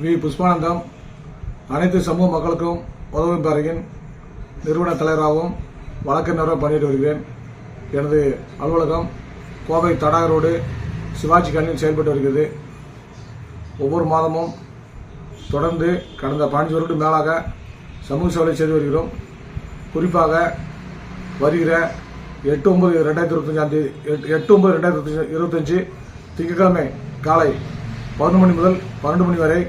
We. Pushpanandam அனைத்து சமூக மக்களுக்கும் உதவும் பேரவையின் நிறுவன தலைவராகவும் வழக்கறிஞராகவும் பணியிட்டு வருகிறேன். எனது அலுவலகம் கோவை தடாக ரோடு சிவாஜி கல்லில் செயல்பட்டு வருகிறது. ஒவ்வொரு மாதமும் தொடர்ந்து கடந்த 15 வருடத்துக்கு மேலாக சமூக சேவை செய்து வருகிறோம். குறிப்பாக வருகிற 8/9/2025 திங்கட்கிழமை காலை 11 மணி முதல் 12 மணி வரை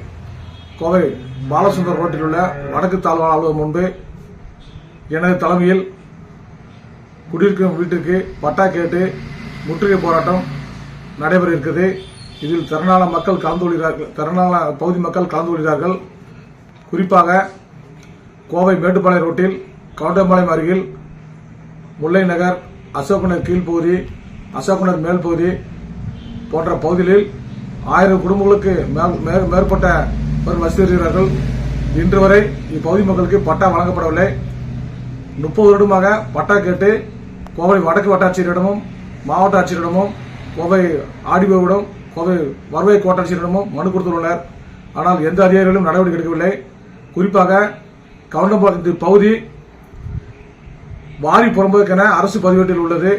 கோவை பாலசுந்தர் ரோட்டில் உள்ள வடக்கு தாழ்வாளர் அலுவலகம் முன்பு எனது தலைமையில் குடியிருக்கும் வீட்டிற்கு பட்டா கேட்டு முற்றுகை போராட்டம் நடைபெற இருக்கிறது. இதில் திறனாள பகுதி மக்கள் கலந்து கொள்கிறார்கள். குறிப்பாக கோவை மேட்டுப்பாளையம் ரோட்டில் கவுண்டம்பாளையம் அருகில் முல்லை நகர், அசோகநகர் கீழ்ப்பகுதி, அசோகநகர் மேல் பகுதி போன்ற பகுதிகளில் 1000 குடும்பங்களுக்கு மேற்பட்ட வசித்து வருகிறார்கள். இன்று வரை இப்பகுதி மக்களுக்கு பட்டா வழங்கப்படவில்லை. 30 வருடமாக பட்டா கேட்டு கோவை வடக்கு வட்டாட்சியரிடமும் மாவட்ட ஆட்சியரிடமும் கோவை ஆடிஓவிடம் கோவை வருவாய் கோட்டாட்சியரிடமும் மனு கொடுத்துள்ளனர். ஆனால் எந்த அதிகாரிகளும் நடவடிக்கை எடுக்கவில்லை. குறிப்பாக கவுண்டம்பாளையம் பகுதி வாரி புறம்போக்கென அரசு பதிவேட்டில் உள்ளது.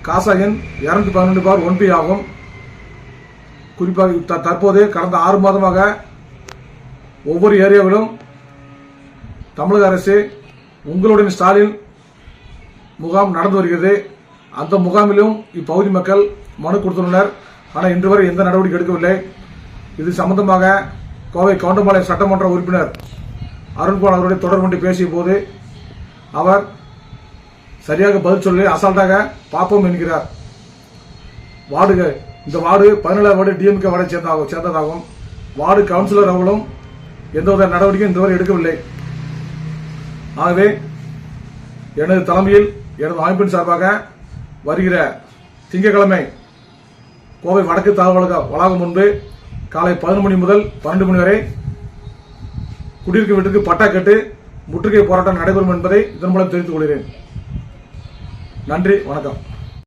காசா எண் 212/1P ஆகும். குறிப்பாக தற்போது கடந்த 6 மாதமாக ஒவ்வொரு ஏரியாவிலும் தமிழக அரசு உங்களுடன் ஸ்டாலின் முகாம் நடந்து வருகிறது. அந்த முகாமிலும் இப்பகுதி மக்கள் மனு கொடுத்துள்ளனர். ஆனால் இன்று வரை எந்த நடவடிக்கை எடுக்கவில்லை. இது சம்பந்தமாக கோவை கவுண்டம்பாளையம் சட்டமன்ற உறுப்பினர் அருண்குமார் அவருடைய தொடர்பு கொண்டு பேசிய போது அவர் சரியாக பதில் சொல்லி அசால்ட்டாக பார்ப்போம் என்கிறார். இந்த வார்டு 17 வார்டு டிஎம்கே வார்டை சேர்ந்ததாகும். வார்டு கவுன்சிலர் அவர்களும் எந்தவித நடவடிக்கையும் இதுவரை எடுக்கவில்லை. ஆகவே எனது தலைமையில் எனது அமைப்பின் சார்பாக வருகிற திங்கட்கிழமை கோவை வடக்கு தாழ்வாளர் வளாகம் முன்பு காலை 11 மணி முதல் 12 மணி வரை குடியிருக்கும் வீட்டுக்கு பட்டா கேட்டு முற்றுகை போராட்டம் நடைபெறும் என்பதை இதன் மூலம் தெரிவித்துக் கொள்கிறேன். நன்றி, வணக்கம்.